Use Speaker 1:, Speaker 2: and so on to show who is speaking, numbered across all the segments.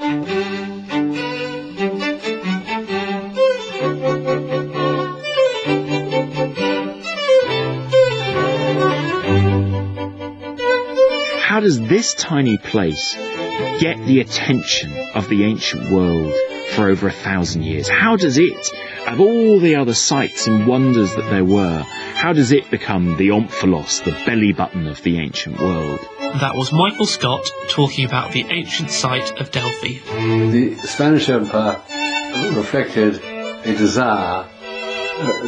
Speaker 1: How does this tiny place get the attention of the ancient world for over 1,000 years? How does it, of all the other sights and wonders that there were, how does it become the omphalos, the belly button of the ancient world?
Speaker 2: That was Michael Scott talking about the ancient site of Delphi.
Speaker 3: The Spanish Empire reflected a desire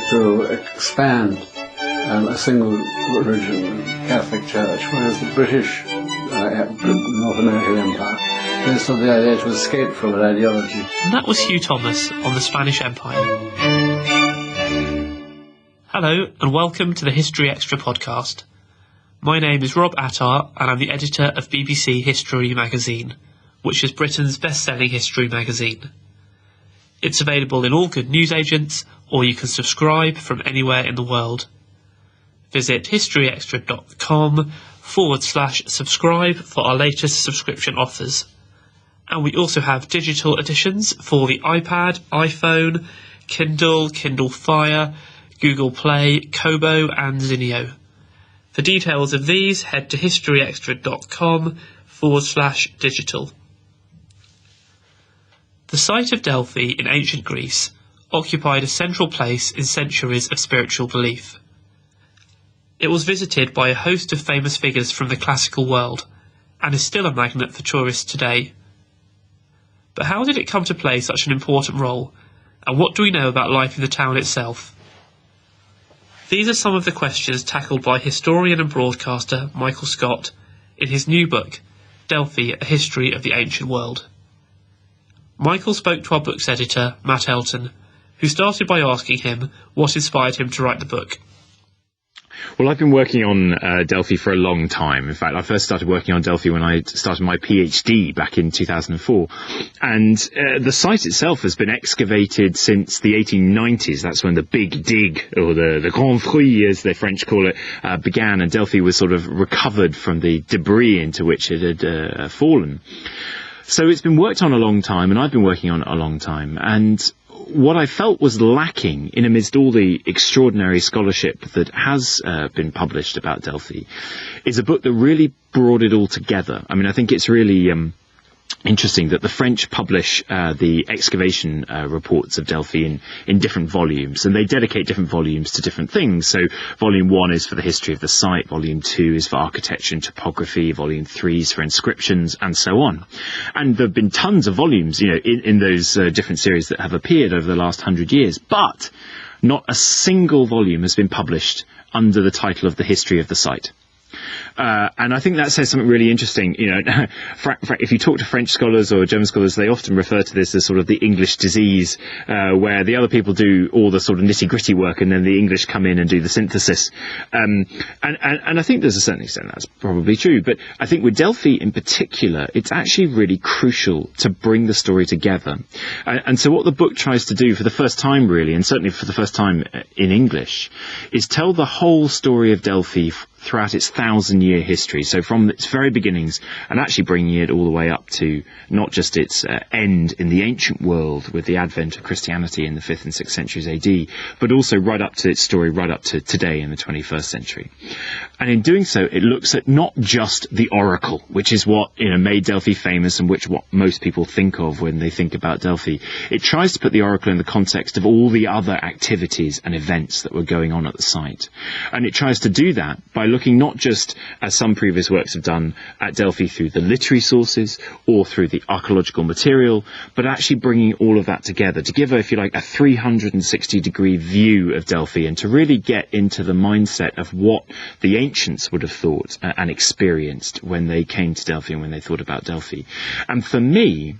Speaker 3: to expand a single religion, Catholic Church, whereas the British North American Empire, based on the idea to escape from an ideology.
Speaker 2: And that was Hugh Thomas on the Spanish Empire. Hello and welcome to the History Extra podcast. My name is Rob Attar and I'm the editor of BBC History magazine, which is Britain's best-selling history magazine. It's available in all good newsagents, or you can subscribe from anywhere in the world. Visit historyextra.com/subscribe for our latest subscription offers. And we also have digital editions for the iPad, iPhone, Kindle, Kindle Fire, Google Play, Kobo and Zinio. For details of these, head to historyextra.com/digital. The site of Delphi in ancient Greece occupied a central place in centuries of spiritual belief. It was visited by a host of famous figures from the classical world, and is still a magnet for tourists today. But how did it come to play such an important role, and what do we know about life in the town itself? These are some of the questions tackled by historian and broadcaster Michael Scott in his new book, Delphi, A History of the Ancient World. Michael spoke to our book's editor, Matt Elton, who started by asking him what inspired him to write the book.
Speaker 1: Well, I've been working on Delphi for a long time. In fact, I first started working on Delphi when I started my PhD back in 2004. And the site itself has been excavated since the 1890s. That's when the big dig, or the grand fouille, as the French call it, began. And Delphi was sort of recovered from the debris into which it had fallen. So it's been worked on a long time, and I've been working on it a long time. And what I felt was lacking in amidst all the extraordinary scholarship that has been published about Delphi is a book that really brought it all together. I mean, I think it's really interesting that the French publish the excavation reports of Delphi in different volumes, and they dedicate different volumes to different things. So volume 1 is for the history of the site, volume 2 is for architecture and topography, volume 3 is for inscriptions, and so on. And there have been tons of volumes, in those different series that have appeared over the last 100 years, but not a single volume has been published under the title of the history of the site. And I think that says something really interesting. If you talk to French scholars or German scholars, they often refer to this as sort of the English disease, where the other people do all the sort of nitty-gritty work and then the English come in and do the synthesis. And I think there's a certain extent that's probably true. But I think with Delphi in particular, it's actually really crucial to bring the story together. And so what the book tries to do for the first time, really, and certainly for the first time in English, is tell the whole story of Delphi throughout its 1,000-year history, so from its very beginnings, and actually bringing it all the way up to not just its end in the ancient world with the advent of Christianity in the 5th and 6th centuries AD, but also right up to its story right up to today in the 21st century. And in doing so, it looks at not just the oracle, which is what made Delphi famous and what most people think of when they think about Delphi. It tries to put the oracle in the context of all the other activities and events that were going on at the site. And it tries to do that by looking not just, as some previous works have done, at Delphi through the literary sources or through the archaeological material, but actually bringing all of that together to give, if you like, a 360-degree view of Delphi, and to really get into the mindset of what the ancients would have thought and experienced when they came to Delphi and when they thought about Delphi. And for me,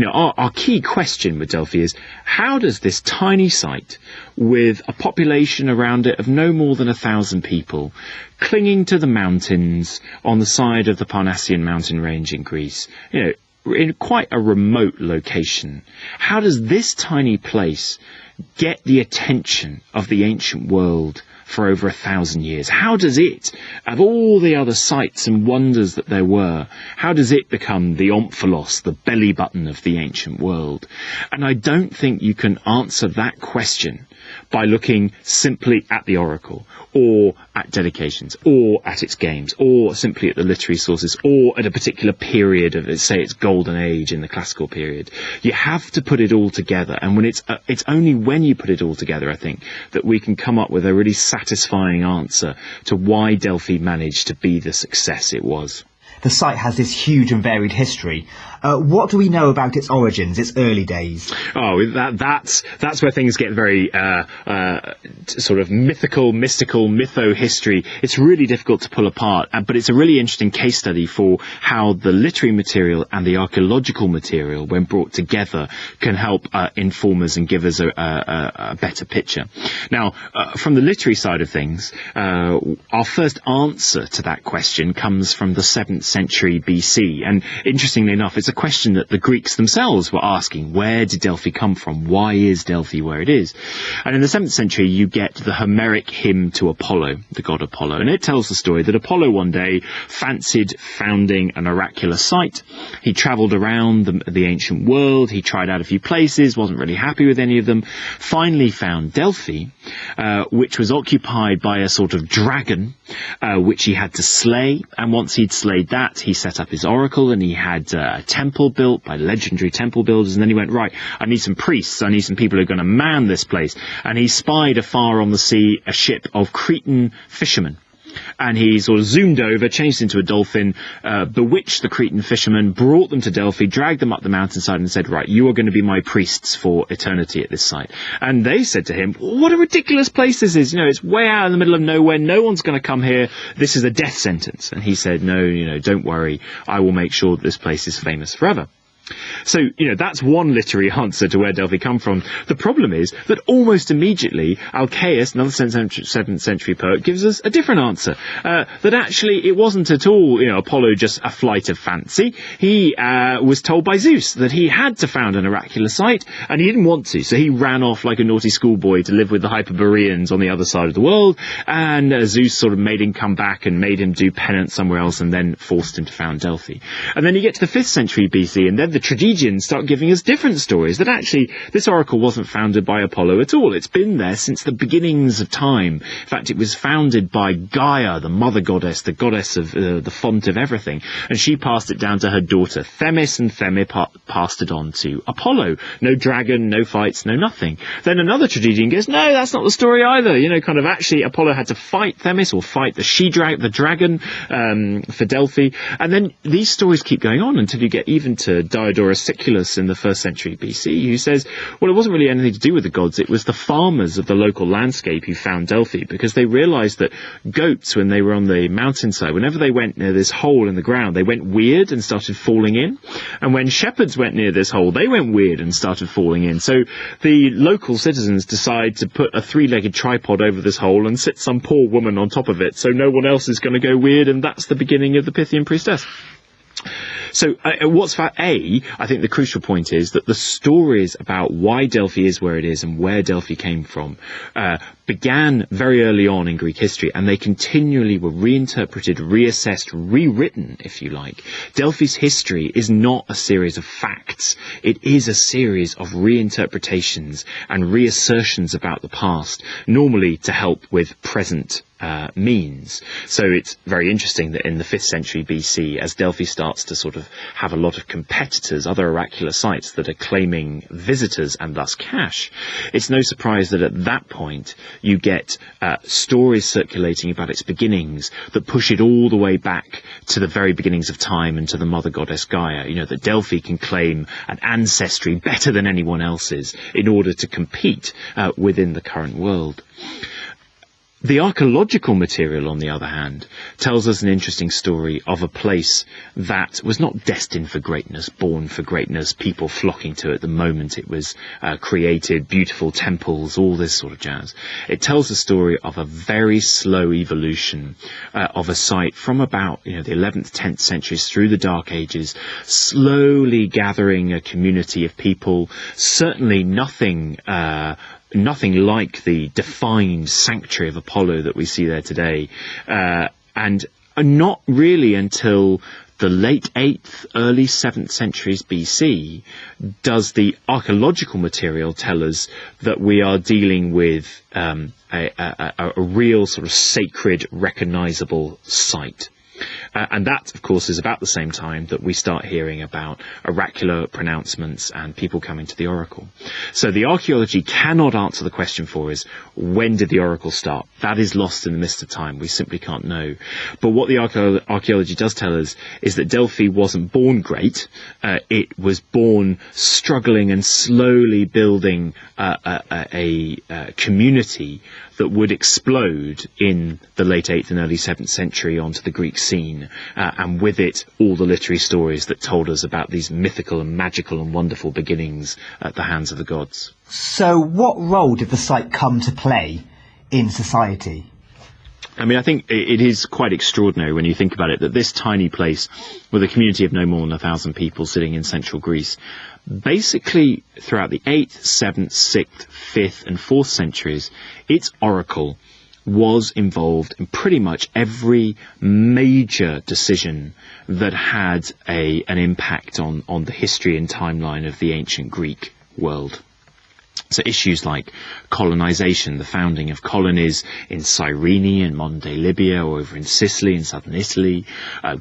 Speaker 1: our key question with Delphi is, how does this tiny site, with a population around it of no more than 1,000 people, clinging to the mountains on the side of the Parnassian mountain range in Greece, in quite a remote location, how does this tiny place get the attention of the ancient world for over 1,000 years? How does it, of all the other sights and wonders that there were, how does it become the omphalos, the belly button of the ancient world? And I don't think you can answer that question by looking simply at the oracle, or at dedications, or at its games, or simply at the literary sources, or at a particular period of, say, its golden age in the classical period. You have to put it all together, and when it's only when you put it all together, I think, that we can come up with a really satisfying answer to why Delphi managed to be the success it was.
Speaker 4: The site has this huge and varied history. What do we know about its origins, its early days?
Speaker 1: Oh, that's where things get very sort of mythical, mystical, mytho-history. It's really difficult to pull apart, but it's a really interesting case study for how the literary material and the archaeological material, when brought together, can help inform us and give us a better picture. Now, from the literary side of things, our first answer to that question comes from the 7th century BC, and interestingly enough, it's a question that the Greeks themselves were asking. Where did Delphi come from? Why is Delphi where it is? And in the 7th century, you get the Homeric hymn to Apollo, the god Apollo, and it tells the story that Apollo one day fancied founding an oracular site. He travelled around the ancient world. He tried out a few places, wasn't really happy with any of them, finally found Delphi, which was occupied by a sort of dragon, which he had to slay. And once he'd slayed that, he set up his oracle, and he had a temple built by legendary temple builders. And then he went, right, I need some priests, I need some people who are going to man this place. And he spied afar on the sea a ship of Cretan fishermen. And he sort of zoomed over, changed into a dolphin, bewitched the Cretan fishermen, brought them to Delphi, dragged them up the mountainside and said, right, you are going to be my priests for eternity at this site. And they said to him, what a ridiculous place this is. You know, it's way out in the middle of nowhere. No one's going to come here. This is a death sentence. And he said, no, don't worry. I will make sure that this place is famous forever. So, that's one literary answer to where Delphi come from. The problem is that almost immediately, Alcaeus, another 7th century poet, gives us a different answer. That actually it wasn't at all, Apollo just a flight of fancy. He was told by Zeus that he had to found an oracular site, and he didn't want to. So he ran off like a naughty schoolboy to live with the Hyperboreans on the other side of the world, and Zeus sort of made him come back and made him do penance somewhere else, and then forced him to found Delphi. And then you get to the 5th century BC, and then the tragedians start giving us different stories, that actually this oracle wasn't founded by Apollo at all. It's been there since the beginnings of time. In fact, it was founded by Gaia, the mother goddess, the goddess of the font of everything, and she passed it down to her daughter Themis, and Themis passed it on to Apollo. No dragon, no fights, no nothing. Then another tragedian goes, no, that's not the story either. Actually Apollo had to fight Themis, or fight the dragon for Delphi. And then these stories keep going on until you get even to Diodorus Siculus in the 1st century BC, who says, well, it wasn't really anything to do with the gods. It was the farmers of the local landscape who found Delphi, because they realized that goats, when they were on the mountainside, whenever they went near this hole in the ground, they went weird and started falling in. And when shepherds went near this hole, they went weird and started falling in. So the local citizens decide to put a 3-legged tripod over this hole and sit some poor woman on top of it, so no one else is going to go weird, and that's the beginning of the Pythian priestess. So I think the crucial point is that the stories about why Delphi is where it is and where Delphi came from began very early on in Greek history, and they continually were reinterpreted, reassessed, rewritten, if you like. Delphi's history is not a series of facts. It is a series of reinterpretations and reassertions about the past, normally to help with present means. So it's very interesting that in the 5th century BC, as Delphi starts to sort of have a lot of competitors, other oracular sites that are claiming visitors and thus cash, it's no surprise that at that point you get stories circulating about its beginnings that push it all the way back to the very beginnings of time and to the mother goddess Gaia. That Delphi can claim an ancestry better than anyone else's in order to compete within the current world. The archaeological material, on the other hand, tells us an interesting story of a place that was not destined for greatness, born for greatness, people flocking to it the moment it was created, beautiful temples, all this sort of jazz. It tells the story of a very slow evolution of a site from about the 11th, 10th centuries through the Dark Ages, slowly gathering a community of people, certainly nothing nothing like the defined sanctuary of Apollo that we see there today. And not really until the late 8th, early 7th centuries BC does the archaeological material tell us that we are dealing with a real sort of sacred, recognizable site. And that, of course, is about the same time that we start hearing about oracular pronouncements and people coming to the oracle. So the archaeology cannot answer the question for us, when did the oracle start? That is lost in the mist of time. We simply can't know. But what the archaeology does tell us is that Delphi wasn't born great. It was born struggling and slowly building a community that would explode in the late 8th and early 7th century onto the Greek scene, and with it all the literary stories that told us about these mythical and magical and wonderful beginnings at the hands of the gods.
Speaker 4: So what role did the site come to play in society?
Speaker 1: I mean, I think it is quite extraordinary when you think about it, that this tiny place with a community of no more than 1,000 people sitting in central Greece, basically throughout the 8th, 7th, 6th, 5th and 4th centuries, its oracle was involved in pretty much every major decision that had an impact on the history and timeline of the ancient Greek world. So issues like colonization, the founding of colonies in Cyrene in modern-day Libya, or over in Sicily in southern Italy,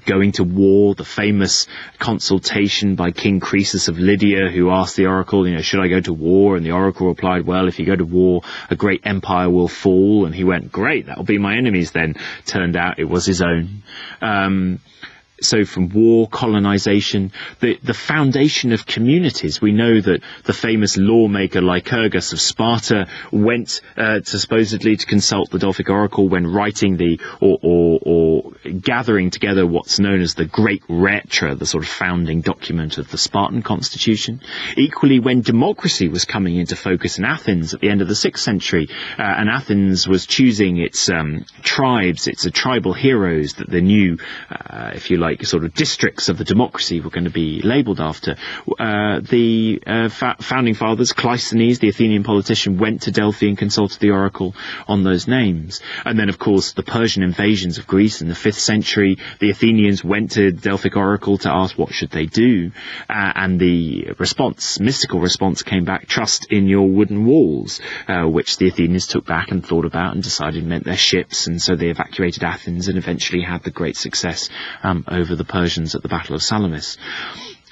Speaker 1: going to war, the famous consultation by King Croesus of Lydia, who asked the oracle, should I go to war? And the oracle replied, well, if you go to war, a great empire will fall. And he went, great, that'll be my enemies then. Turned out it was his own. So from war, colonization, the foundation of communities. We know that the famous lawmaker Lycurgus of Sparta went supposedly to consult the Delphic oracle when writing or gathering together what's known as the Great Rhetra, the sort of founding document of the Spartan constitution. Equally, when democracy was coming into focus in Athens at the end of the 6th century, and Athens was choosing its tribes, its tribal heroes that the new, if you like, sort of districts of the democracy were going to be labelled after. The founding fathers, Cleisthenes, the Athenian politician, went to Delphi and consulted the oracle on those names. And then, of course, the Persian invasions of Greece in the 5th century, the Athenians went to the Delphic oracle to ask what should they do. And the response, mystical response, came back, trust in your wooden walls, which the Athenians took back and thought about and decided meant their ships. And so they evacuated Athens and eventually had the great success over the Persians at the Battle of Salamis.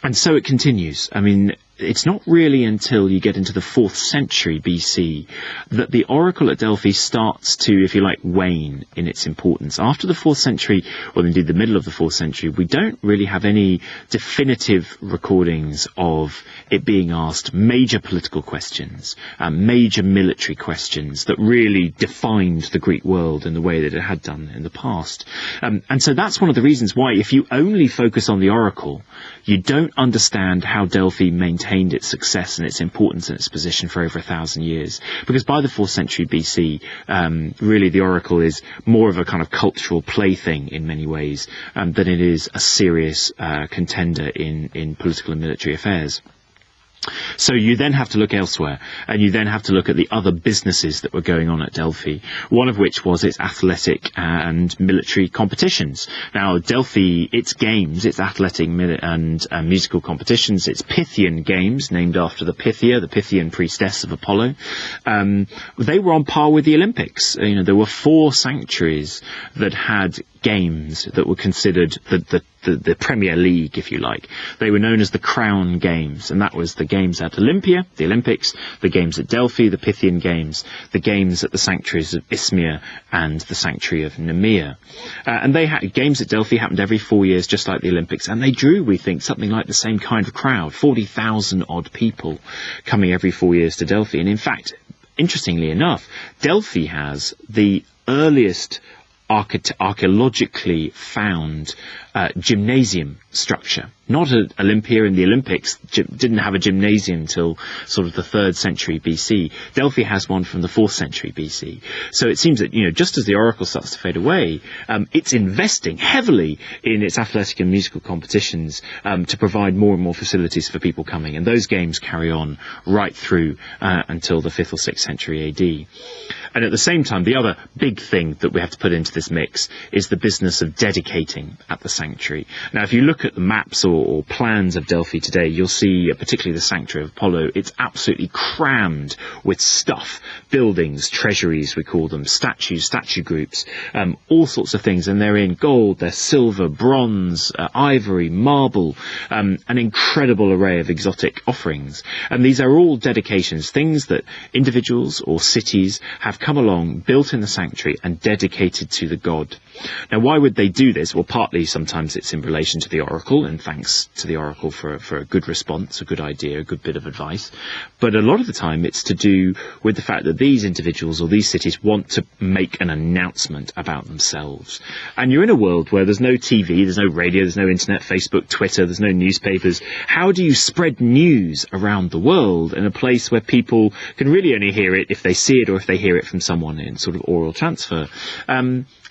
Speaker 1: And so it continues. I mean, it's not really until you get into the 4th century BC that the oracle at Delphi starts to, if you like, wane in its importance. After the 4th century, or indeed the middle of the 4th century, we don't really have any definitive recordings of it being asked major political questions, major military questions that really defined the Greek world in the way that it had done in the past. And so that's one of the reasons why, if you only focus on the oracle, you don't understand how Delphi maintained its success and its importance and its position for over 1,000 years. Because by the 4th century BC, really the oracle is more of a kind of cultural plaything in many ways than it is a serious contender in political and military affairs. So you then have to look elsewhere, and you then have to look at the other businesses that were going on at Delphi, one of which was its athletic and military competitions. Now, Delphi, its games, its athletic and musical competitions, its Pythian games, named after the Pythia, the Pythian priestess of Apollo, they were on par with the Olympics. There were 4 sanctuaries that had games that were considered the Premier League, if you like. They were known as the Crown Games, and that was the games at Olympia, the Olympics, the games at Delphi, the Pythian Games, the games at the sanctuaries of Isthmia and the sanctuary of Nemea. And games at Delphi happened every 4 years, just like the Olympics, and they drew, we think, something like the same kind of crowd, 40,000 odd people coming every 4 years to Delphi. And in fact, interestingly enough, Delphi has the earliest archaeologically found gymnasium structure. Not at Olympia in the Olympics, didn't have a gymnasium until sort of the 3rd century BC. Delphi has one from the 4th century BC. So it seems that, just as the oracle starts to fade away, it's investing heavily in its athletic and musical competitions to provide more and more facilities for people coming. And those games carry on right through until the 5th or 6th century AD. And at the same time, the other big thing that we have to put into this mix is the business of dedicating at the sanctuary. Now, if you look at the maps or plans of Delphi today, you'll see, particularly the sanctuary of Apollo, it's absolutely crammed with stuff, buildings, treasuries, we call them, statues, statue groups, all sorts of things. And they're in gold, they're silver, bronze, ivory, marble, an incredible array of exotic offerings. And these are all dedications, things that individuals or cities have come along, built in the sanctuary and dedicated to the god. Now, why would they do this? Well, partly sometimes it's in relation to the oracle, and thanks to the oracle for a good response, a good idea, a good bit of advice. But a lot of the time it's to do with the fact that these individuals or these cities want to make an announcement about themselves. And you're in a world where there's no TV, there's no radio, there's no internet, Facebook, Twitter, there's no newspapers. How do you spread news around the world in a place where people can really only hear it if they see it or if they hear it from someone in sort of oral transfer?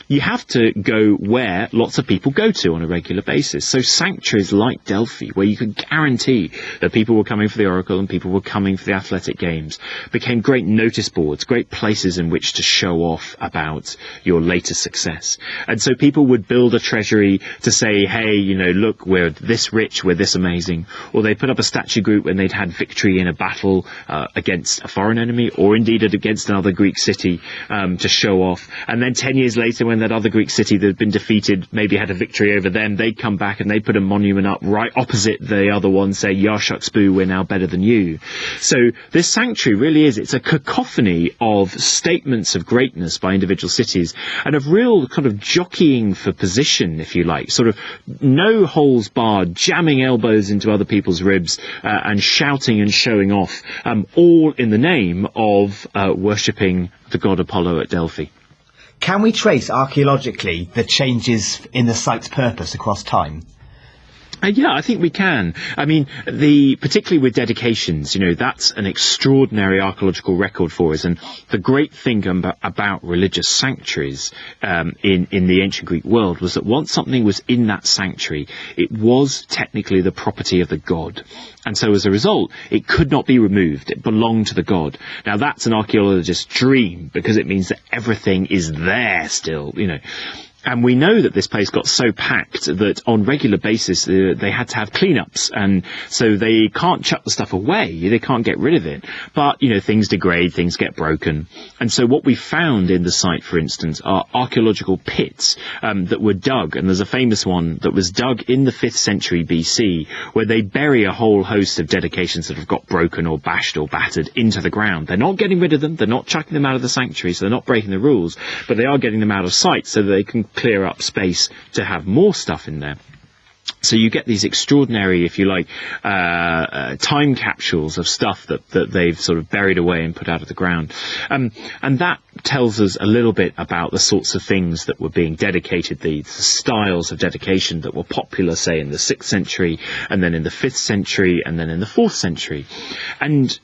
Speaker 1: You have to go where lots of people go to on a regular basis. So sanctuaries like Delphi, where you could guarantee that people were coming for the oracle and people were coming for the athletic games, became great notice boards, great places in which to show off about your latest success. And so people would build a treasury to say, hey, look, we're this rich, we're this amazing. Or they put up a statue group when they'd had victory in a battle against a foreign enemy, or indeed against another Greek city to show off. And then 10 years later, when that other Greek city that had been defeated maybe had a victory over them, they'd come back and they'd put a monument up right opposite the other one, say, "Yah shucks boo, we're now better than you." So this sanctuary really is, it's a cacophony of statements of greatness by individual cities and of real kind of jockeying for position, if you like, sort of no holes barred, jamming elbows into other people's ribs and shouting and showing off, all in the name of worshipping the god Apollo at Delphi.
Speaker 4: Can we trace archaeologically the changes in the site's purpose across time?
Speaker 1: Yeah, I think we can. I mean, particularly with dedications, that's an extraordinary archaeological record for us. And the great thing about religious sanctuaries in the ancient Greek world was that once something was in that sanctuary, it was technically the property of the god. And so as a result, it could not be removed. It belonged to the god. Now, that's an archaeologist's dream because it means that everything is there still, And we know that this place got so packed that on regular basis they had to have cleanups, and so they can't chuck the stuff away, they can't get rid of it. But, things degrade, things get broken. And so what we found in the site, for instance, are archaeological pits that were dug, and there's a famous one that was dug in the 5th century BC where they bury a whole host of dedications that have got broken or bashed or battered into the ground. They're not getting rid of them, they're not chucking them out of the sanctuary, so they're not breaking the rules, but they are getting them out of sight so that they can clear up space to have more stuff in there. So you get these extraordinary, if you like, time capsules of stuff that they've sort of buried away and put out of the ground. And that tells us a little bit about the sorts of things that were being dedicated, the styles of dedication that were popular, say, in the 6th century, and then in the 5th century, and then in the 4th century. And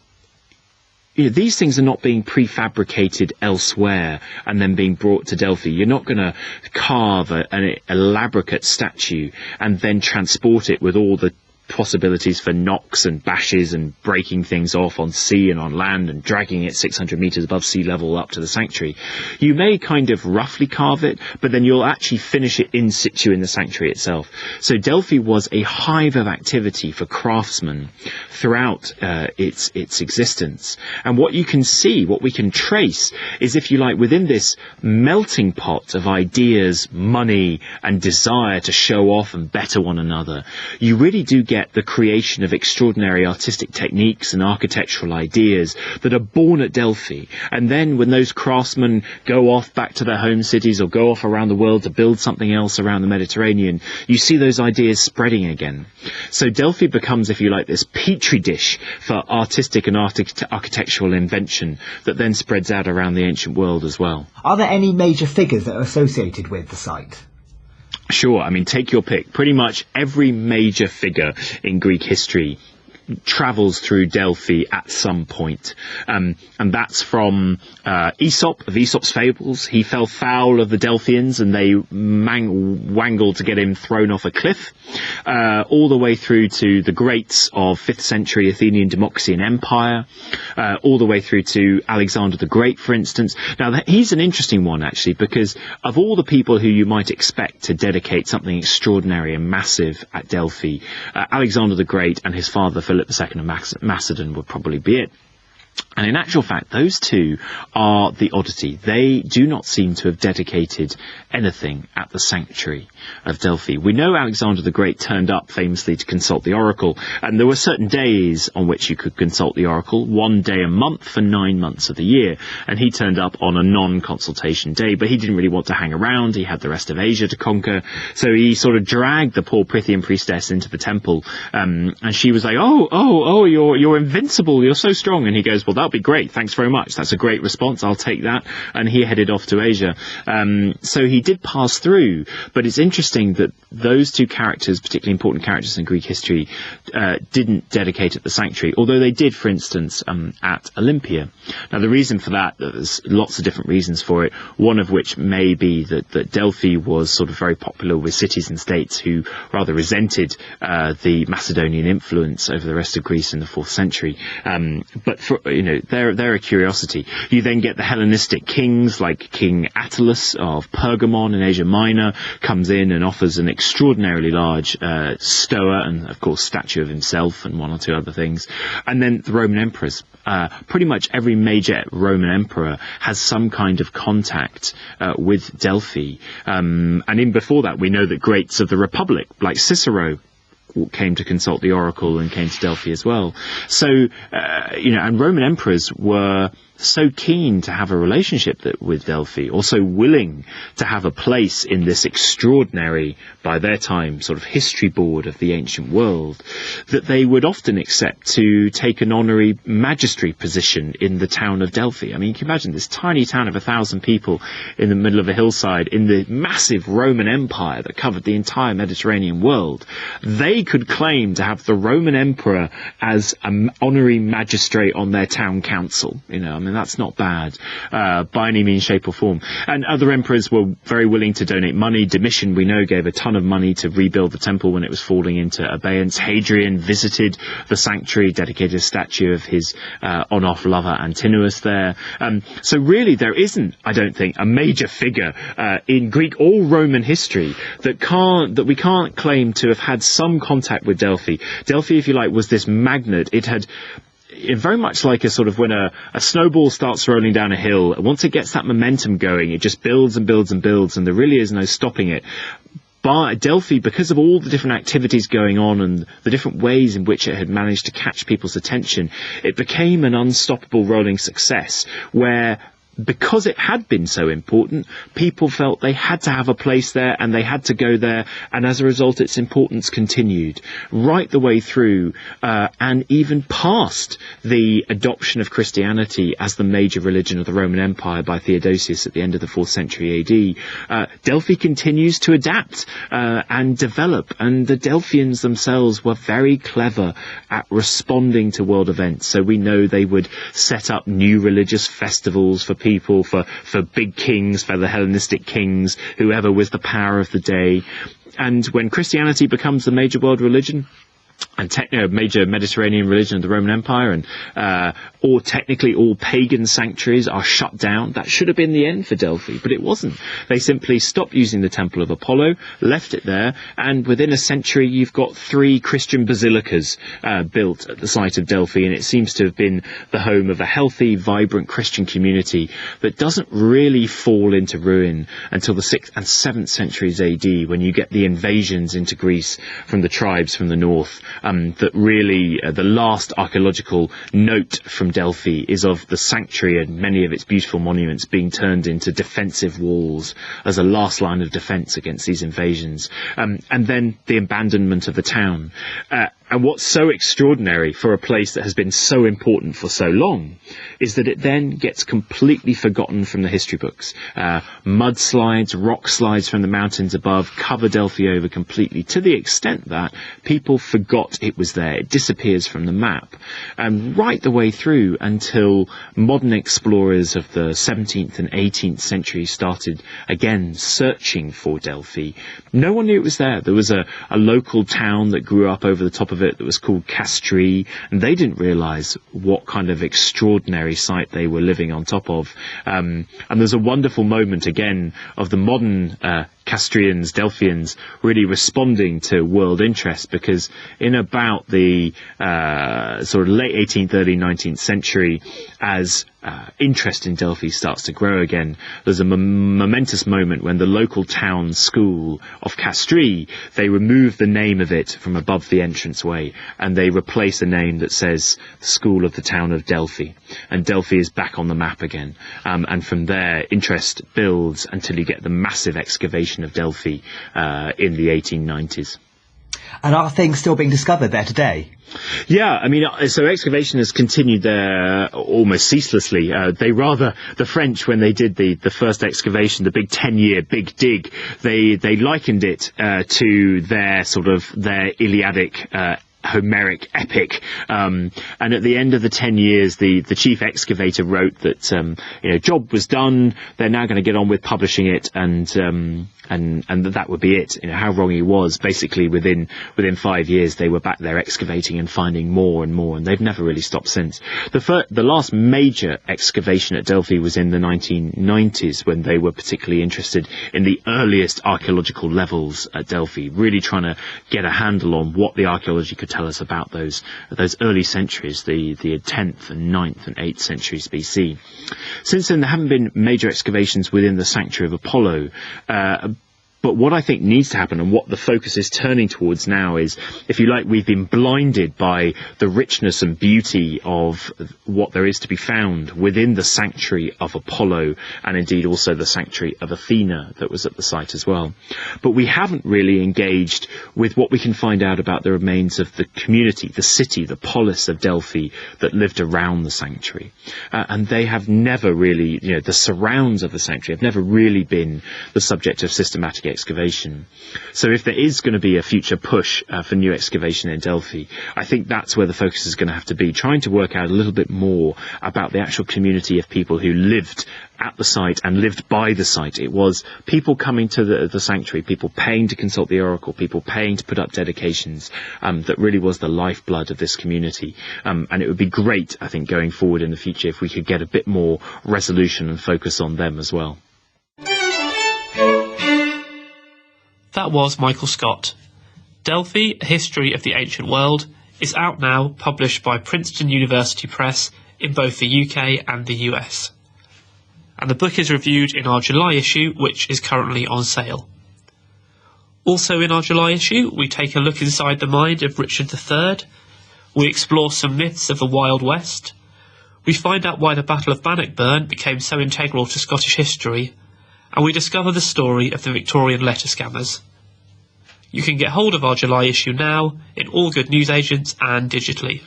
Speaker 1: these things are not being prefabricated elsewhere and then being brought to Delphi. You're not going to carve an elaborate statue and then transport it with all the possibilities for knocks and bashes and breaking things off on sea and on land and dragging it 600 meters above sea level up to the sanctuary. You may kind of roughly carve it, but then you'll actually finish it in situ in the sanctuary itself. So Delphi was a hive of activity for craftsmen throughout its existence. And what you can see, what we can trace, is, if you like, within this melting pot of ideas, money and desire to show off and better one another, you really do get the creation of extraordinary artistic techniques and architectural ideas that are born at Delphi. And then when those craftsmen go off back to their home cities or go off around the world to build something else around the Mediterranean, you see those ideas spreading again. So Delphi becomes, if you like, this petri dish for artistic and architectural invention that then spreads out around the ancient world as well.
Speaker 4: Are there any major figures that are associated with the site?
Speaker 1: Sure. I mean, take your pick. Pretty much every major figure in Greek history travels through Delphi at some point. And that's from Aesop, of Aesop's fables. He fell foul of the Delphians and they wangled to get him thrown off a cliff, all the way through to the greats of 5th century Athenian democracy and empire, all the way through to Alexander the Great, for instance. Now, he's an interesting one, actually, because of all the people who you might expect to dedicate something extraordinary and massive at Delphi, Alexander the Great and his father, Philip II of Macedon, would probably be it. And in actual fact, those two are the oddity. They do not seem to have dedicated anything at the sanctuary of Delphi. We know Alexander the Great turned up famously to consult the oracle, and there were certain days on which you could consult the oracle, 1 day a month for 9 months of the year, and he turned up on a non-consultation day, but he didn't really want to hang around. He had the rest of Asia to conquer, so he sort of dragged the poor Prythian priestess into the temple, and she was like, oh, you're invincible, you're so strong, and he goes, well, that'll be great, thanks very much, that's a great response, I'll take that. And he headed off to Asia. So he did pass through, but it's interesting that those two characters, particularly important characters in Greek history, didn't dedicate at the sanctuary, although they did, for instance, at Olympia. Now, the reason for that, there's lots of different reasons for it, one of which may be that Delphi was sort of very popular with cities and states who rather resented the Macedonian influence over the rest of Greece in the 4th century. But for, they're a curiosity. You then get the Hellenistic kings like King Attalus of Pergamon in Asia Minor comes in and offers an extraordinarily large stoa and, of course, statue of himself and one or two other things. And then the Roman emperors. Pretty much every major Roman emperor has some kind of contact with Delphi. And in before that, we know that greats of the Republic, like Cicero, came to consult the oracle and came to Delphi as well. So, and Roman emperors were so keen to have a relationship with Delphi, also willing to have a place in this extraordinary, by their time, sort of history board of the ancient world, that they would often accept to take an honorary magistracy position in the town of Delphi. I mean, you can imagine this tiny town of 1,000 people in the middle of a hillside in the massive Roman Empire that covered the entire Mediterranean world. They could claim to have the Roman emperor as an honorary magistrate on their town council. That's not bad by any means, shape or form. And other emperors were very willing to donate money. Domitian, we know, gave a ton of money to rebuild the temple when it was falling into abeyance. Hadrian visited the sanctuary, dedicated a statue of his on-off lover Antinous there. So really there isn't, I don't think, a major figure in Greek or Roman history that we can't claim to have had some contact with Delphi. Delphi, if you like, was this magnet. It had very much like a sort of when a snowball starts rolling down a hill, once it gets that momentum going, it just builds and builds and builds, and there really is no stopping it. But Delphi, because of all the different activities going on and the different ways in which it had managed to catch people's attention, it became an unstoppable rolling success where, because it had been so important, people felt they had to have a place there and they had to go there, and as a result its importance continued right the way through and even past the adoption of Christianity as the major religion of the Roman Empire by Theodosius at the end of the 4th century AD. Delphi continues to adapt and develop, and the Delphians themselves were very clever at responding to world events. So we know they would set up new religious festivals for people, for big kings, for the Hellenistic kings, whoever was the power of the day. And when Christianity becomes the major world religion, and major Mediterranean religion of the Roman Empire, and or technically all pagan sanctuaries are shut down. That should have been the end for Delphi, but it wasn't. They simply stopped using the Temple of Apollo, left it there, and within a century you've got 3 Christian basilicas built at the site of Delphi, and it seems to have been the home of a healthy, vibrant Christian community that doesn't really fall into ruin until the 6th and 7th centuries AD, when you get the invasions into Greece from the tribes from the north. That really the last archaeological note from Delphi is of the sanctuary and many of its beautiful monuments being turned into defensive walls as a last line of defence against these invasions, and then the abandonment of the town. And what's so extraordinary for a place that has been so important for so long is that it then gets completely forgotten from the history books. Mudslides, rock slides from the mountains above cover Delphi over completely, to the extent that people forgot it was there. It disappears from the map. Right the way through until modern explorers of the 17th and 18th century started again searching for Delphi. No one knew it was there. There was a local town that grew up over the top of it that was called Castries, and they didn't realise what kind of extraordinary site they were living on top of. And there's a wonderful moment again of the modern Castrians, Delphians, really responding to world interest, because in about the sort of late 18th, early 19th century, as interest in Delphi starts to grow again, there's a momentous moment when the local town school of Castries, they remove the name of it from above the entranceway and they replace a name that says School of the Town of Delphi, and Delphi is back on the map again. And from there interest builds until you get the massive excavation of Delphi in the 1890s.
Speaker 4: And are things still being discovered there today?
Speaker 1: Yeah, I mean, so excavation has continued there almost ceaselessly. The French, when they did the first excavation, the big 10-year big dig, they likened it to their Iliadic Homeric epic, and at the end of the 10 years the chief excavator wrote that job was done, they're now going to get on with publishing it, and that would be it. How wrong he was. Basically within 5 years they were back there excavating and finding more and more, and they've never really stopped since. The last major excavation at Delphi was in the 1990s, when they were particularly interested in the earliest archaeological levels at Delphi, really trying to get a handle on what the archaeology could tell us about those early centuries, the 10th and 9th and 8th centuries BC. Since then there haven't been major excavations within the sanctuary of Apollo, but what I think needs to happen, and what the focus is turning towards now, is, if you like, we've been blinded by the richness and beauty of what there is to be found within the sanctuary of Apollo, and indeed also the sanctuary of Athena that was at the site as well. But we haven't really engaged with what we can find out about the remains of the community, the city, the polis of Delphi that lived around the sanctuary. And they have never really, the surrounds of the sanctuary have never really been the subject of systematic excavation. So if there is going to be a future push for new excavation in Delphi, I think that's where the focus is going to have to be, trying to work out a little bit more about the actual community of people who lived at the site and lived by the site. It was people coming to the sanctuary, people paying to consult the oracle, people paying to put up dedications, that really was the lifeblood of this community. And it would be great, I think, going forward in the future, if we could get a bit more resolution and focus on them as well.
Speaker 2: That was Michael Scott. Delphi, A History of the Ancient World, is out now, published by Princeton University Press in both the UK and the US. And the book is reviewed in our July issue, which is currently on sale. Also in our July issue, we take a look inside the mind of Richard III, we explore some myths of the Wild West, we find out why the Battle of Bannockburn became so integral to Scottish history, and we discover the story of the Victorian letter scammers. You can get hold of our July issue now in all good newsagents and digitally.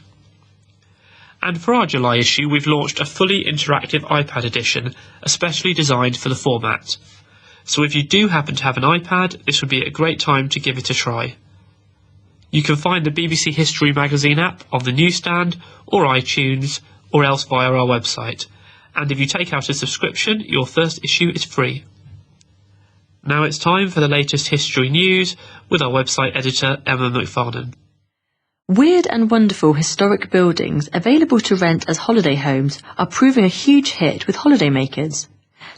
Speaker 2: And for our July issue, we've launched a fully interactive iPad edition, especially designed for the format. So if you do happen to have an iPad, this would be a great time to give it a try. You can find the BBC History magazine app on the newsstand or iTunes, or else via our website. And if you take out a subscription, your first issue is free. Now it's time for the latest history news with our website editor, Emma McFarlane.
Speaker 5: Weird and wonderful historic buildings available to rent as holiday homes are proving a huge hit with holidaymakers.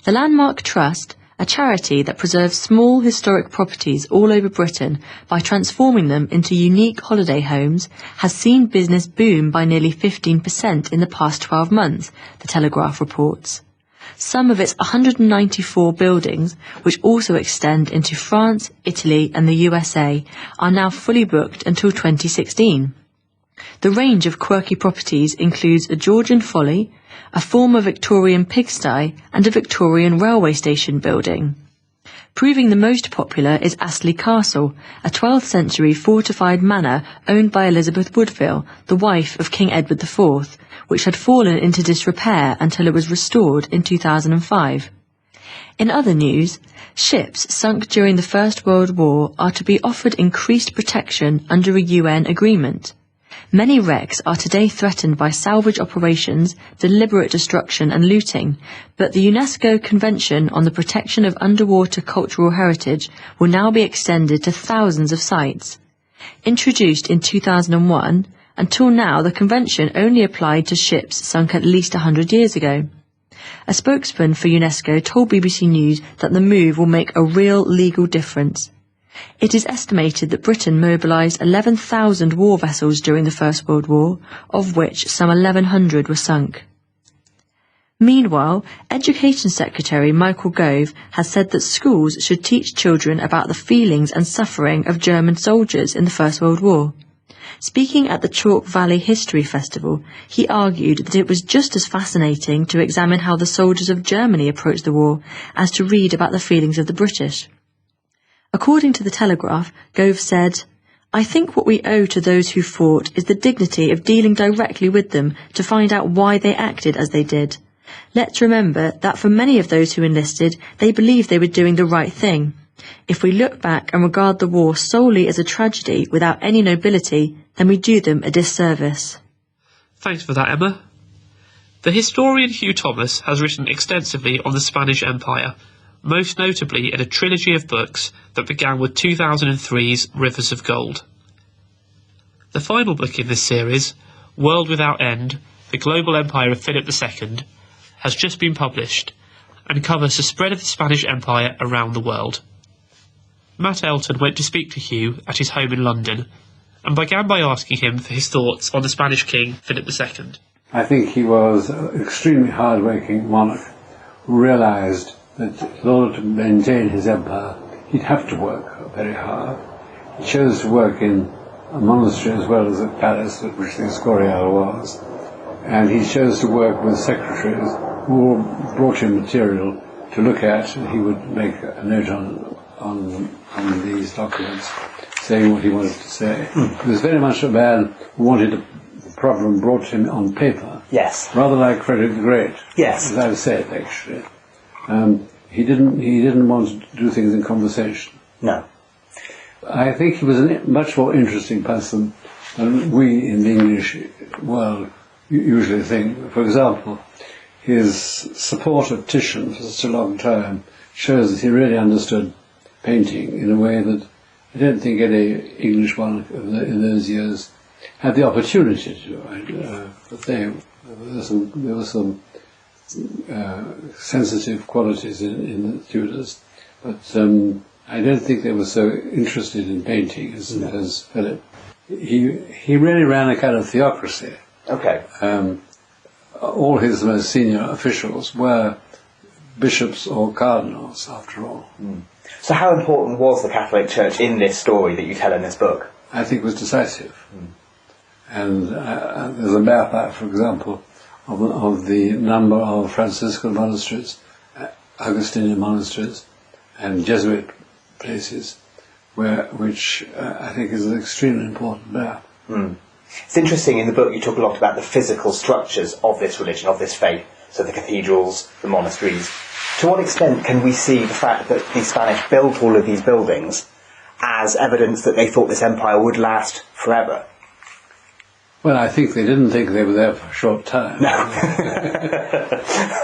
Speaker 5: The Landmark Trust, a charity that preserves small historic properties all over Britain by transforming them into unique holiday homes, has seen business boom by nearly 15% in the past 12 months, the Telegraph reports. Some of its 194 buildings, which also extend into France, Italy and the USA, are now fully booked until 2016. The range of quirky properties includes a Georgian folly, a former Victorian pigsty and a Victorian railway station building. Proving the most popular is Astley Castle, a 12th century fortified manor owned by Elizabeth Woodville, the wife of King Edward IV, which had fallen into disrepair until it was restored in 2005. In other news, ships sunk during the First World War are to be offered increased protection under a UN agreement. Many wrecks are today threatened by salvage operations, deliberate destruction and looting, but the UNESCO Convention on the Protection of Underwater Cultural Heritage will now be extended to thousands of sites. Introduced in 2001, until now the convention only applied to ships sunk at least 100 years ago. A spokesman for UNESCO told BBC News that the move will make a real legal difference. It is estimated that Britain mobilised 11,000 war vessels during the First World War, of which some 1,100 were sunk. Meanwhile, Education Secretary Michael Gove has said that schools should teach children about the feelings and suffering of German soldiers in the First World War. Speaking at the Chalk Valley History Festival, he argued that it was just as fascinating to examine how the soldiers of Germany approached the war as to read about the feelings of the British. According to The Telegraph, Gove said, "I think what we owe to those who fought is the dignity of dealing directly with them to find out why they acted as they did. Let's remember that for many of those who enlisted, they believed they were doing the right thing. If we look back and regard the war solely as a tragedy without any nobility, then we do them a disservice."
Speaker 2: Thanks for that, Emma. The historian Hugh Thomas has written extensively on the Spanish Empire, most notably in a trilogy of books that began with 2003's Rivers of Gold. The final book in this series, World Without End, The Global Empire of Philip II, has just been published and covers the spread of the Spanish Empire around the world. Matt Elton went to speak to Hugh at his home in London and began by asking him for his thoughts on the Spanish king Philip II.
Speaker 3: I think he was an extremely hard-working monarch who realised that in order to maintain his empire, he'd have to work very hard. He chose to work in a monastery as well as a palace, which the Escorial was, and he chose to work with secretaries who brought him material to look at, and he would make a note on these documents, saying what he wanted to say. He was very much a man who wanted the problem brought to him on paper.
Speaker 4: Yes.
Speaker 3: Rather like Frederick the Great.
Speaker 4: Yes.
Speaker 3: As I've said, actually. He didn't want to do things in conversation.
Speaker 4: No.
Speaker 3: I think he was a much more interesting person than we in the English world usually think. For example, his support of Titian for such a long time shows that he really understood painting in a way that I don't think any English monarch in those years had the opportunity to. But there were some sensitive qualities in the Tudors, but I don't think they were so interested in painting as Philip. He really ran a kind of theocracy.
Speaker 4: Okay.
Speaker 3: All his most senior officials were bishops or cardinals, after all.
Speaker 4: So how important was the Catholic Church in this story that you tell in this book?
Speaker 3: I think it was decisive. And there's a map out, for example, of the number of Franciscan monasteries, Augustinian monasteries, and Jesuit places, which I think is an extremely important map.
Speaker 4: It's interesting, in the book you talk a lot about the physical structures of this religion, of this faith, so the cathedrals, the monasteries. To what extent can we see the fact that the Spanish built all of these buildings as evidence that they thought this empire would last forever?
Speaker 3: Well, I think they didn't think they were there for a short time.
Speaker 4: No.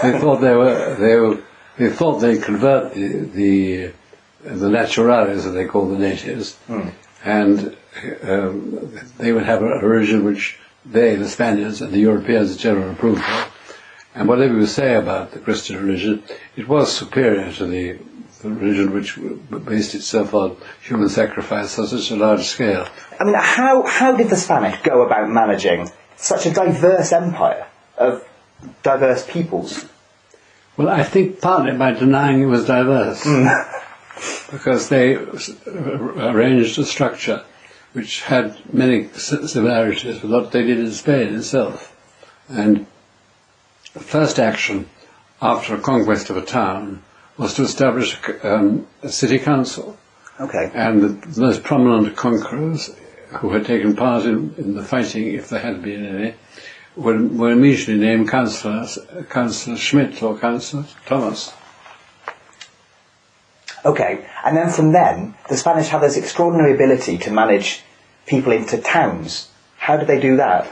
Speaker 3: They thought they'd convert the naturales, as they call the natives, and they would have a religion which they, the Spaniards, and the Europeans in general approved of. And whatever you say about the Christian religion, it was superior to the religion which based itself on human sacrifice on such a large scale.
Speaker 4: I mean, how did the Spanish go about managing such a diverse empire of diverse peoples?
Speaker 3: Well, I think partly by denying it was diverse, because they arranged a structure which had many similarities with what they did in Spain itself. And the first action after a conquest of a town was to establish a city council.
Speaker 4: Okay.
Speaker 3: And the most prominent conquerors who had taken part in the fighting, if there had been any, were immediately named councillors, Councillor Schmidt or Councillor Thomas.
Speaker 4: Okay, and then from then, the Spanish had this extraordinary ability to manage people into towns. How did they do that?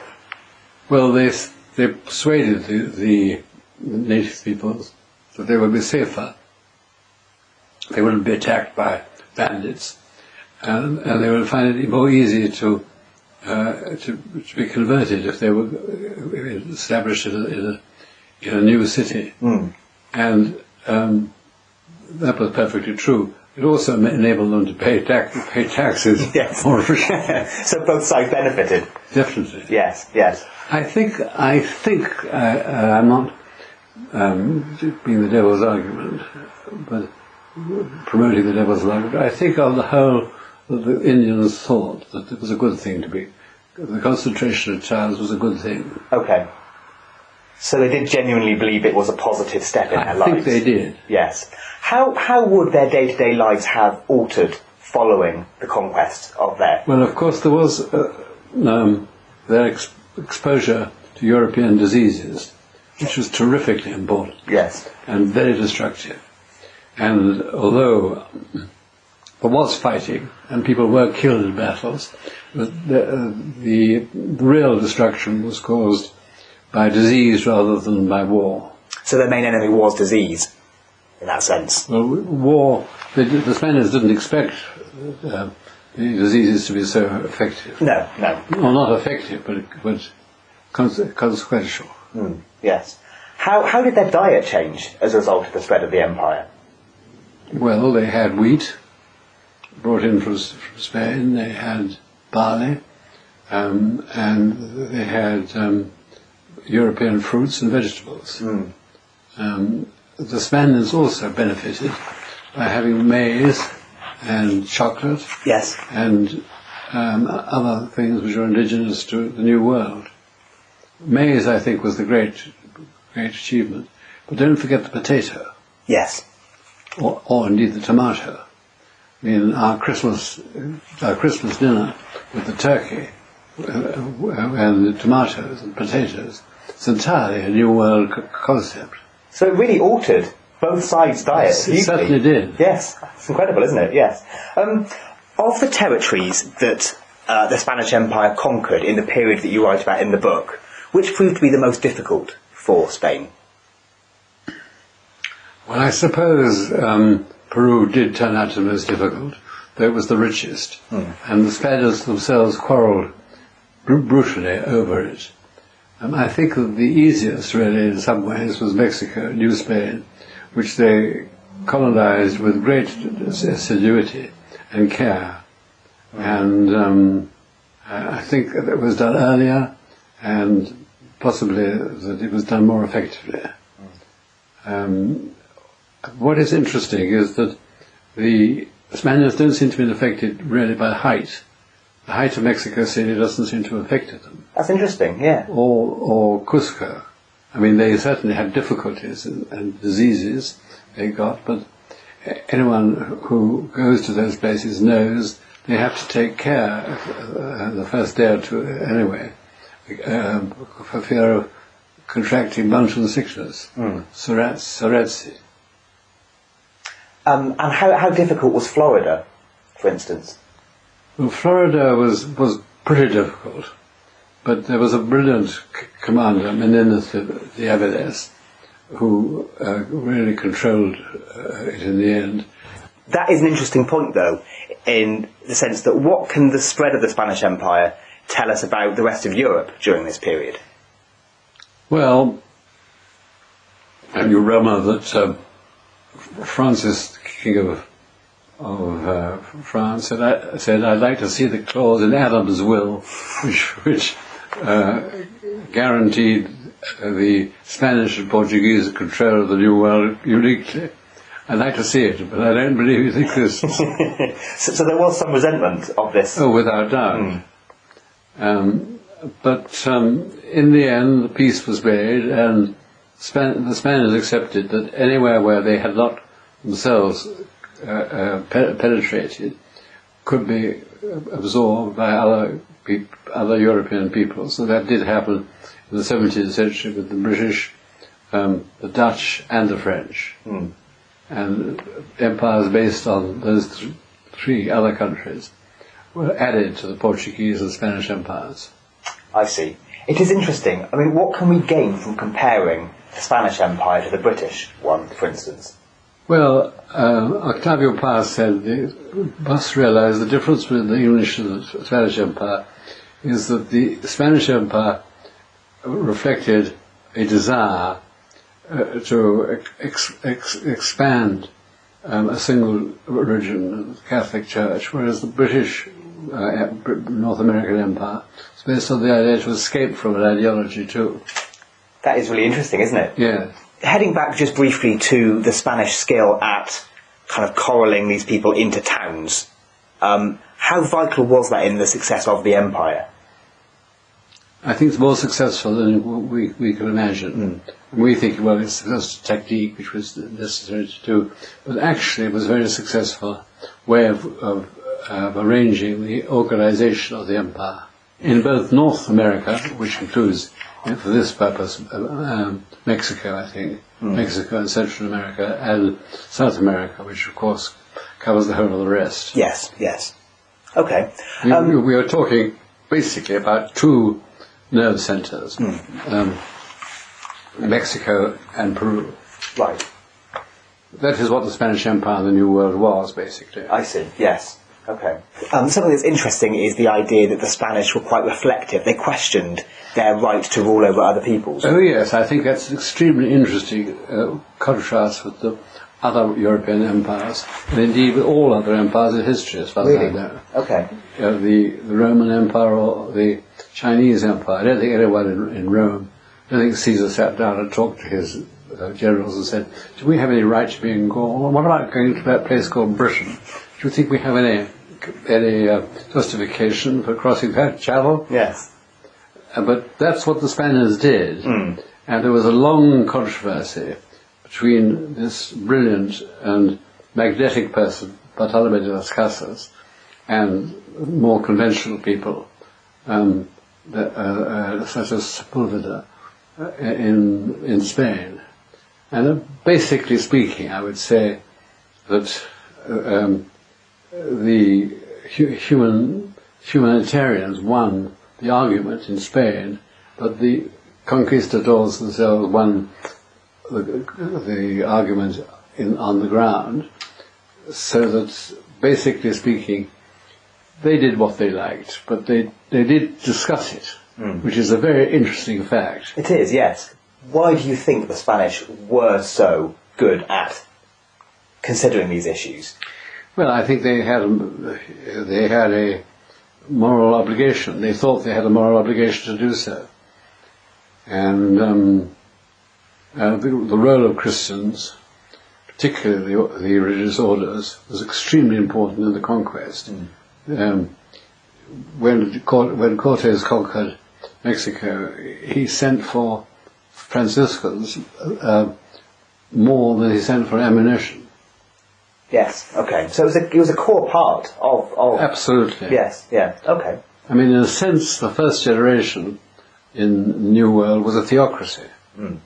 Speaker 3: Well, they persuaded the native peoples that they would be safer. They wouldn't be attacked by bandits, and they would find it more easy to be converted if they were established in a new city.
Speaker 4: Mm.
Speaker 3: And that was perfectly true. It also enabled them to pay taxes
Speaker 4: Yes.
Speaker 3: more efficiently.
Speaker 4: So both sides benefited.
Speaker 3: Definitely.
Speaker 4: Yes, yes.
Speaker 3: I think I'm not being the devil's argument, but promoting the devil's argument. I think on the whole that the Indians thought that it was a good thing the concentration of towns was a good thing.
Speaker 4: Okay. So they did genuinely believe it was a positive step in their lives?
Speaker 3: I think they did.
Speaker 4: Yes. How would their day-to-day lives have altered following the conquest of their...
Speaker 3: Well, of course, there was their exposure to European diseases, which was terrifically important.
Speaker 4: Yes.
Speaker 3: And very destructive. And although there was fighting and people were killed in battles, the real destruction was caused by disease rather than by war.
Speaker 4: So their main enemy was disease, in that sense?
Speaker 3: Well, war, the Spaniards didn't expect the diseases to be so effective.
Speaker 4: No, no.
Speaker 3: Well, not effective, but consequential.
Speaker 4: Mm, yes. How did their diet change as a result of the spread of the empire?
Speaker 3: Well, they had wheat brought in from Spain, they had barley, and they had European fruits and vegetables.
Speaker 4: Mm.
Speaker 3: The Spaniards also benefited by having maize and chocolate.
Speaker 4: Yes.
Speaker 3: And other things which are indigenous to the New World. Maize, I think, was the great achievement. But don't forget the potato.
Speaker 4: Yes.
Speaker 3: Or indeed the tomato. I mean, our Christmas dinner with the turkey and the tomatoes and potatoes, it's entirely a New World concept.
Speaker 4: So it really altered both sides' diets.
Speaker 3: It certainly did.
Speaker 4: Yes. It's incredible, isn't it? Yes. Of the territories that the Spanish Empire conquered in the period that you write about in the book, which proved to be the most difficult for Spain?
Speaker 3: Well, I suppose Peru did turn out to be the most difficult, though it was the richest. And the Spaniards themselves quarrelled brutally over it. I think that the easiest, really, in some ways, was Mexico, New Spain, which they colonized with great assiduity and care. And I think that it was done earlier, and possibly that it was done more effectively. What is interesting is that the Spaniards don't seem to have been affected really by height. The height of Mexico City doesn't seem to have affected them.
Speaker 4: That's interesting, yeah.
Speaker 3: Or Cusco. I mean, they certainly had difficulties and diseases they got, but anyone who goes to those places knows they have to take care the first day or two anyway, for fear of contracting mountain sickness, Soretsi.
Speaker 4: And how difficult was Florida, for instance?
Speaker 3: Well, Florida was pretty difficult, but there was a brilliant commander, Menendez de Avilés, who really controlled it in the end.
Speaker 4: That is an interesting point, though, in the sense that what can the spread of the Spanish Empire tell us about the rest of Europe during this period?
Speaker 3: Well, you remember that Francis, King of France, said, I'd like to see the clause in Adam's will which guaranteed the Spanish and Portuguese control of the New World uniquely. I'd like to see it, but I don't believe it exists.
Speaker 4: So there was some resentment of this?
Speaker 3: Oh, without doubt. But in the end, the peace was made, and the Spaniards accepted that anywhere where they had not themselves penetrated could be absorbed by other European peoples. So that did happen in the 17th century with the British, the Dutch, and the French.
Speaker 4: Mm.
Speaker 3: And empires based on those three other countries were added to the Portuguese and Spanish empires.
Speaker 4: I see. It is interesting. I mean, what can we gain from comparing the Spanish Empire to the British one, for instance?
Speaker 3: Well, Octavio Paz said you must realize the difference between the English and the Spanish Empire is that the Spanish Empire reflected a desire to expand a single religion, the Catholic Church, whereas the British North American Empire is based on the idea to escape from an ideology too.
Speaker 4: That is really interesting, isn't it?
Speaker 3: Yeah.
Speaker 4: Heading back just briefly to the Spanish skill at kind of corralling these people into towns, how vital was that in the success of the empire?
Speaker 3: I think it's more successful than we can imagine. We think, well, it's just a technique which was necessary to do, but actually it was a very successful way of arranging the organization of the empire. In both North America, which includes, for this purpose, Mexico, I think, Mexico and Central America, and South America, which of course covers the whole of the rest.
Speaker 4: Yes, yes. Okay.
Speaker 3: We are talking basically about two nerve centers, Mexico and Peru.
Speaker 4: Right.
Speaker 3: That is what the Spanish Empire and the New World was, basically.
Speaker 4: I see, yes. Okay. Something that's interesting is the idea that the Spanish were quite reflective. They questioned their right to rule over other peoples.
Speaker 3: Oh yes, I think that's an extremely interesting contrast with the other European empires, and indeed with all other empires in history, as far as I know.
Speaker 4: Okay.
Speaker 3: The Roman Empire or the Chinese Empire. I don't think anyone in Rome, I don't think Caesar sat down and talked to his generals and said, do we have any right to be in Gaul? Well, what about going to that place called Britain? Do you think we have any justification for crossing that channel?
Speaker 4: Yes.
Speaker 3: But that's what the Spaniards did. And there was a long controversy between this brilliant and magnetic person, Bartolomé de las Casas, and more conventional people, such as Sepúlveda in Spain. And basically speaking, I would say that the humanitarians won the argument in Spain, but the conquistadors themselves won the argument on the ground, so that basically speaking, they did what they liked, but they did discuss it, which is a very interesting fact.
Speaker 4: It is, yes. Why do you think the Spanish were so good at considering these issues?
Speaker 3: Well, I think they had a moral obligation. They thought they had a moral obligation to do so. And the role of Christians, particularly the religious orders, was extremely important in the conquest. When Cortes conquered Mexico, he sent for Franciscans more than he sent for ammunition.
Speaker 4: Yes, okay. So it was a core part of...
Speaker 3: Absolutely.
Speaker 4: Yes, yeah, okay.
Speaker 3: I mean, in a sense, the first generation in the New World was a theocracy. And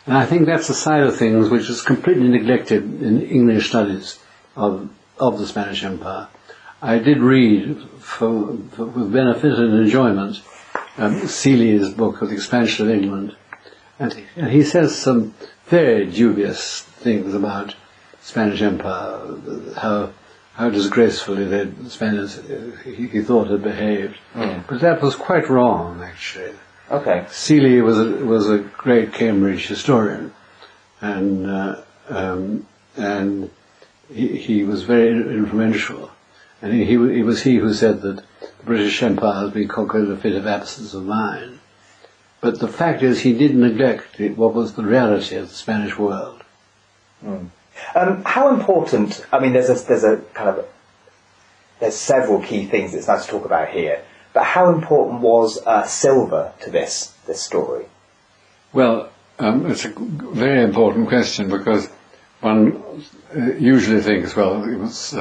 Speaker 3: I think that's a side of things which is completely neglected in English studies of the Spanish Empire. I did read, with benefit and enjoyment, Seeley's book of the expansion of England, and he says some very dubious things about Spanish Empire, how disgracefully the Spaniards he thought had behaved. But that was quite wrong, actually.
Speaker 4: Okay.
Speaker 3: Seeley was a great Cambridge historian, and he was very influential. And he was he who said that the British Empire has been conquered in a fit of absence of mind. But the fact is, he did neglect what was the reality of the Spanish world.
Speaker 4: How important? I mean, there's several key things it's nice to talk about here. But how important was silver to this story?
Speaker 3: Well, It's a very important question because one usually thinks, well, it was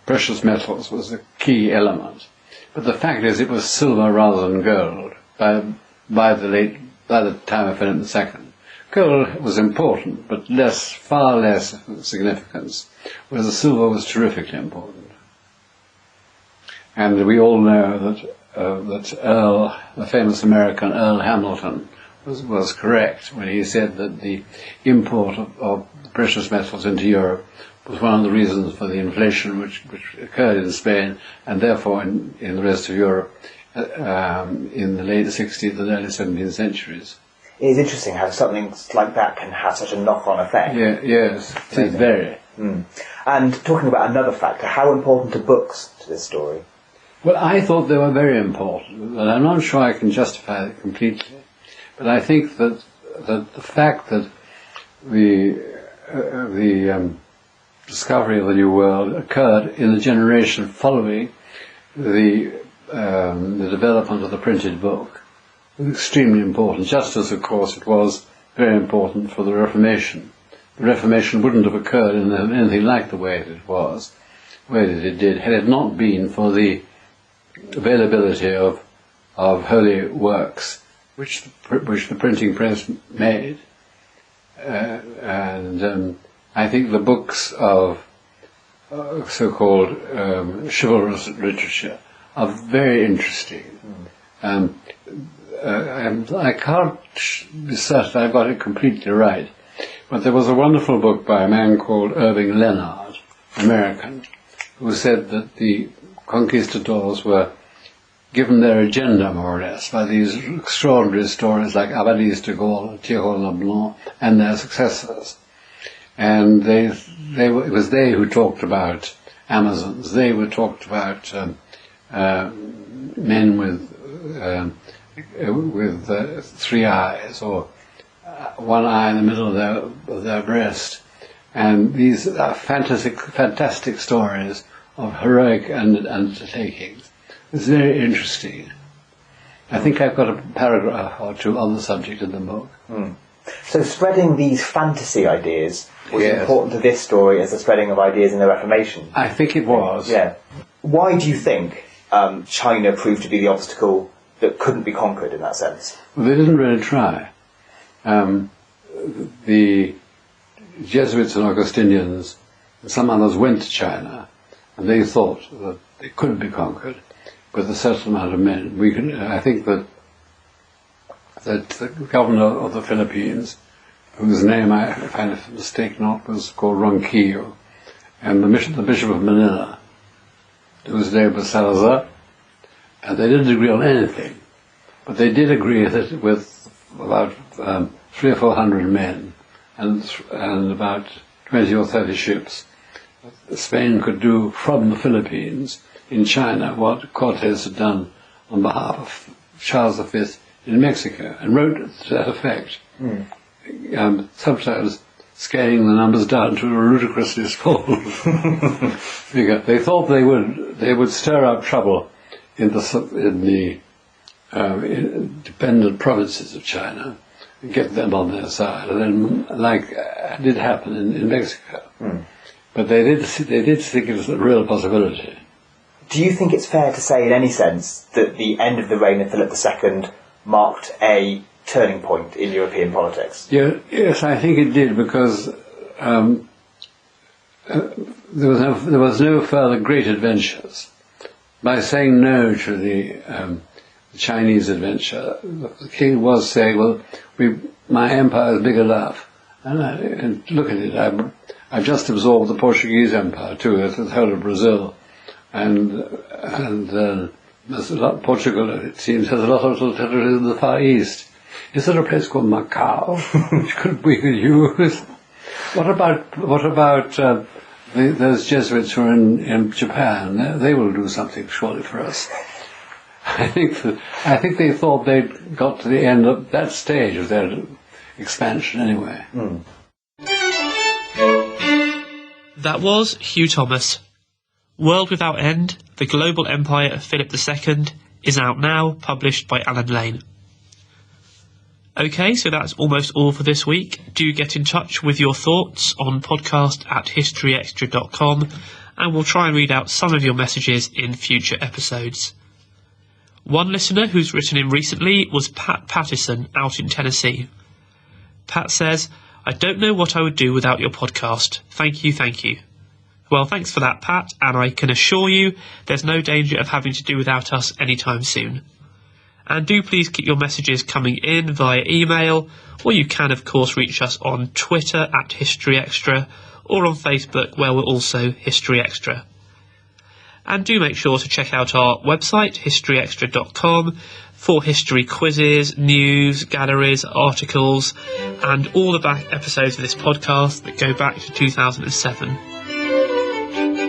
Speaker 3: precious metals was the key element, but the fact is it was silver rather than gold by the time of Philip II. Gold was important, but far less significance, whereas the silver was terrifically important. And we all know that the famous American Earl Hamilton was correct when he said that the import of precious metals into Europe was one of the reasons for the inflation which occurred in Spain and therefore in the rest of Europe in the late 16th and early 17th centuries.
Speaker 4: It is interesting how something like that can have such a knock-on effect.
Speaker 3: Yeah, yes, it is very.
Speaker 4: And talking about another factor, how important are books to this story?
Speaker 3: Well, I thought they were very important, but I'm not sure I can justify it completely. But I think that the fact that the discovery of the New World occurred in the generation following the development of the printed book was extremely important, just as, of course, it was very important for the Reformation. The Reformation wouldn't have occurred in anything like the way it did, had it not been for the availability of holy works which the printing press made. I think the books of so-called chivalrous literature are very interesting. I can't be certain I've got it completely right, but there was a wonderful book by a man called Irving Leonard, American, who said that the conquistadors were given their agenda, more or less, by these extraordinary stories like Amadis de Gaulle, Thierry Leblanc, and their successors. And it was they who talked about Amazons. They who talked about men with three eyes, or one eye in the middle of their breast. And these are fantastic stories of heroic undertakings. It's very interesting. I think I've got a paragraph or two on the subject in the book.
Speaker 4: So spreading these fantasy ideas was important to this story as the spreading of ideas in the Reformation?
Speaker 3: I think it was.
Speaker 4: Yeah. Why do you think China proved to be the obstacle that couldn't be conquered in that sense?
Speaker 3: Well, they didn't really try. The Jesuits and Augustinians and some others went to China, and they thought that it could be conquered with a certain amount of men. I think that the governor of the Philippines, whose name, if I mistake not, was called Ronquillo, and the Bishop of Manila, whose name was Salazar, and they didn't agree on anything, but they did agree that with about 300 or 400 men and about 20 or 30 ships, Spain could do from the Philippines in China what Cortes had done on behalf of Charles V in Mexico, and wrote to that effect. Sometimes scaling the numbers down to a ludicrously small figure. They thought they would stir up trouble in the dependent provinces of China and get them on their side, and then, like did happen in Mexico. But they did think it was a real possibility.
Speaker 4: Do you think it's fair to say, in any sense, that the end of the reign of Philip II marked a turning point in European politics?
Speaker 3: Yes, I think it did, because there was no further great adventures. By saying no to the Chinese adventure, the king was saying, well, my empire is big enough. And look at it, I've just absorbed the Portuguese empire too, the whole of Brazil. And Portugal, it seems, has a lot of little territories in the Far East. Is there a place called Macau, which we could use? What about those Jesuits who are in Japan? They will do something surely for us. I think they thought they'd got to the end of that stage of their expansion anyway.
Speaker 2: That was Hugh Thomas. World Without End, The Global Empire of Philip II is out now, published by Alan Lane. Okay, so that's almost all for this week. Do get in touch with your thoughts on podcast@historyextra.com, and we'll try and read out some of your messages in future episodes. One listener who's written in recently was Pat Pattison out in Tennessee. Pat says, "I don't know what I would do without your podcast. Thank you, thank you." Well, thanks for that, Pat, and I can assure you there's no danger of having to do without us anytime soon. And do please keep your messages coming in via email, or you can of course reach us on Twitter @HistoryExtra, or on Facebook where we're also History Extra. And do make sure to check out our website, historyextra.com, for history quizzes, news, galleries, articles, and all the back episodes of this podcast that go back to 2007.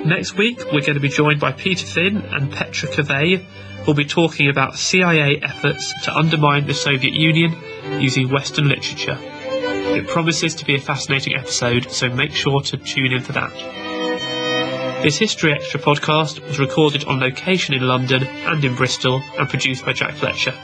Speaker 2: Next week, we're going to be joined by Peter Finn and Petra Cavey, who'll be talking about CIA efforts to undermine the Soviet Union using Western literature. It promises to be a fascinating episode, so make sure to tune in for that. This History Extra podcast was recorded on location in London and in Bristol and produced by Jack Fletcher.